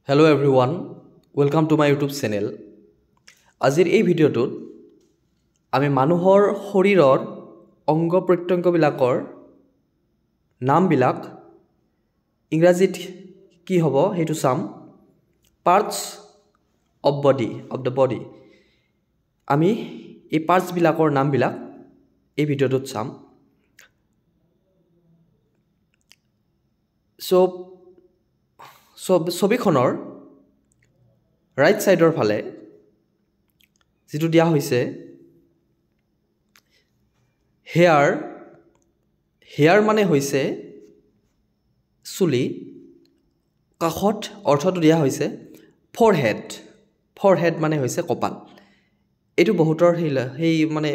Hello everyone, welcome to my YouTube channel. আজিৰ এই ভিডিঅ'টোত আমি মানুহৰ শৰীৰৰ অংগ প্ৰত্যংগবিলাকৰ নামবিলাক ইংৰাজীত কি হ'ব হেতু চাম পাৰ্টস অফ দ্য বডি আমি এই পাৰ্টস বিলাকৰ নামবিলাক এই ভিডিঅ'টোত চাম ছবিখনৰ ৰাইট সাইডৰ ফালে যেটো দিয়া হৈছে হেয়াৰ মানে হৈছে চুলি কাখত অৰ্থটো দিয়া হৈছে ফৰহেড মানে হৈছে কপাল এটো বহুতৰ হেই মানে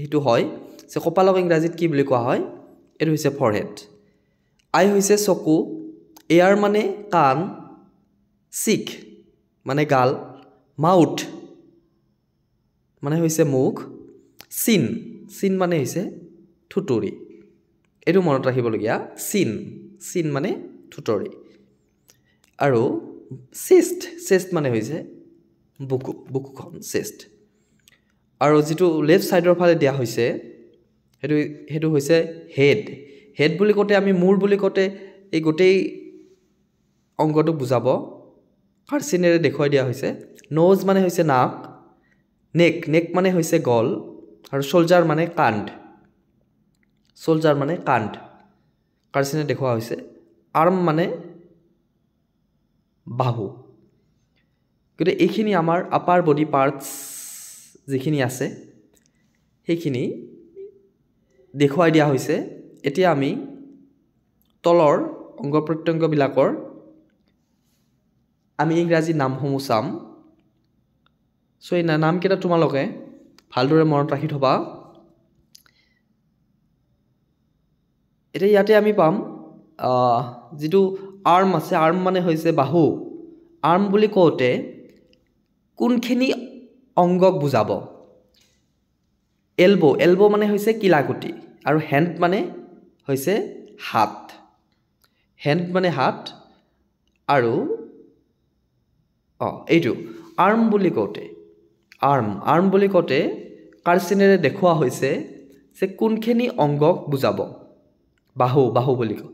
হেতু হয় যে কপালক ইংৰাজীত কি বুলি কোৱা হয় এটো হৈছে ফৰহেড আই হৈছে চকু এয়াৰ মানে কাণ চিক মানে গাল মাউথ মানে হৈছে মুখ চিন মানে হৈছে থুতুৰি এটো মনত ৰাখিবলগীয়া চিন মানে থুতুৰি আৰু চেষ্ট মানে হৈছে বুকুখন চেষ্ট আৰু যেটো লেফট সাইডৰ ফালে দিয়া হৈছে হেতু হৈছে হেড বুলি কতে আমি মূৰ বুলি কতে এই গোটেই অংগটো বুজাব কাৰ্চিনেৰে দেখুৱাই দিয়া হৈছে নোজ মানে হৈছে নাক নেক মানে হৈছে গল আৰু শোল্ডাৰ মানে কান্ধ কাৰ্চিনে দেখুৱা হৈছে আৰ্ম মানে বাহু গতে এইখিনি আমাৰ আপাৰ বডি পাৰ্টস যিখিনি আছে সেইখিনি দেখুৱাই দিয়া হৈছে এতিয়া আমি তলৰ অংগ প্ৰত্যংগবিলাকৰ আমি ইংৰাজী নামসমূহ চাম সো এই নামকেইটা তোমালোকে ভালদৰে মনত ৰাখি থবা এতিয়া ইয়াতে আমি পাম যেটো আৰ্ম আছে আৰ্ম মানে হৈছে বাহু আৰ্ম বুলি কওঁতে কোনখিনি অংগক বুজাব এলবো মানে হৈছে কিলাকুটি আৰু হেণ্ড মানে হৈছে হাত আৰু এইটো আৰ্ম বুলি কওঁতে কাৰ্চিনেৰে দেখুৱা হৈছে যে কোনখিনি অংগক বুজাব বাহু বুলি কওঁ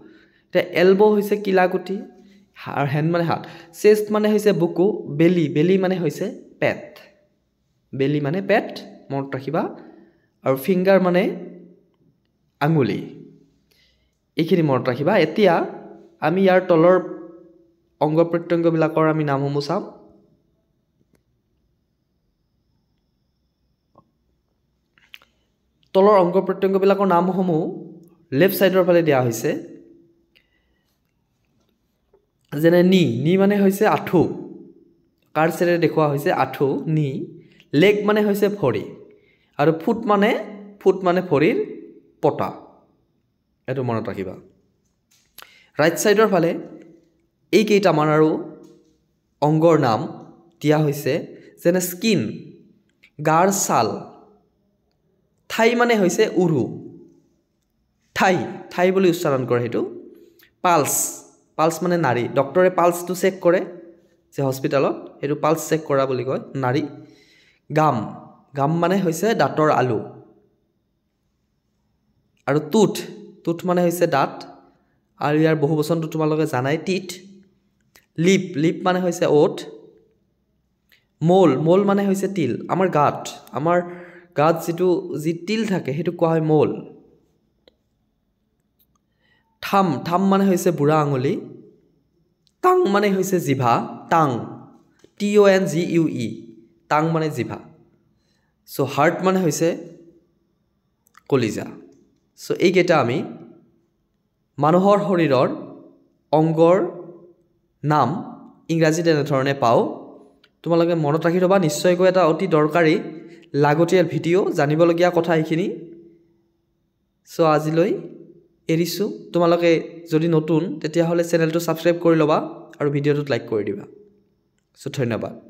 তে এলবো হৈছে কিলাকুটি আৰু হেণ্ড মানে হাত চেষ্ট মানে হৈছে বুকু বেলি মানে হৈছে পেট মনত ৰাখিবা আৰু ফিংগাৰ মানে আঙুলি এইখিনি মনত ৰাখিবা এতিয়া আমি ইয়াৰ তলৰ অংগ প্ৰত্যংগবিলাকৰ আমি নামসমূহ চাম তলৰ অংগ প্ৰত্যংগবিলাকৰ নামসমূহ লেফট সাইডৰ ফালে দিয়া হৈছে যেনে নি মানে হৈছে আঁঠু কাৰ্চেৰে দেখুৱা হৈছে আঁঠু নি লেগ মানে হৈছে ভৰি আৰু ফুট মানে ভৰিৰ পতা এটো মনত ৰাখিবা ৰাইট সাইডৰ ফালে এই কেইটামান আৰু অংগৰ নাম দিয়া হৈছে যেনে স্কিন গাৰ ছাল থাই মানে হৈছে উৰু থাই বুলি উচ্চাৰণ কৰে হেতু পালস মানে নাৰী ডক্টৰে পালসটো চেক কৰে যে হস্পিটালত হেতু পালস চেক কৰা বুলি কয় নাৰী গাম মানে হৈছে দাঁতৰ আলু আৰু টুথ মানে হৈছে দাঁত আৰু ইয়াৰ বহু বচনটো তোমালোকে জানাই টিথ লিপ মানে হৈছে ওঠ মোল মানে হৈছে তিল আমাৰ গাত যি তিল থাকে হেতু কোৱা হয় মোল থাম মানে হৈছে বুঢ়া আঙুলি টাং মানে হৈছে জিভা TONGUE টাং মানে জিভা সো হাৰ্ট মানে হৈছে কলিজা সো এইকেইটা আমি মানুহৰ শৰীৰৰ অংগৰ নাম ইংৰাজীত এনেধৰণে পাওঁ তোমালোকে মনত ৰাখি থবা নিশ্চয়কৈ এটা অতি দৰকাৰী লাগতিয়াল ভিডিঅ' জানিবলগীয়া কথা এইখিনি সো আজিলৈ এৰিছো তোমালোকে যদি নতুন তেতিয়াহ'লে চেনেলটো সাবস্ক্ৰাইব কৰি ল'বা আৰু ভিডিঅ'টোত লাইক কৰি দিবা সো ধন্যবাদ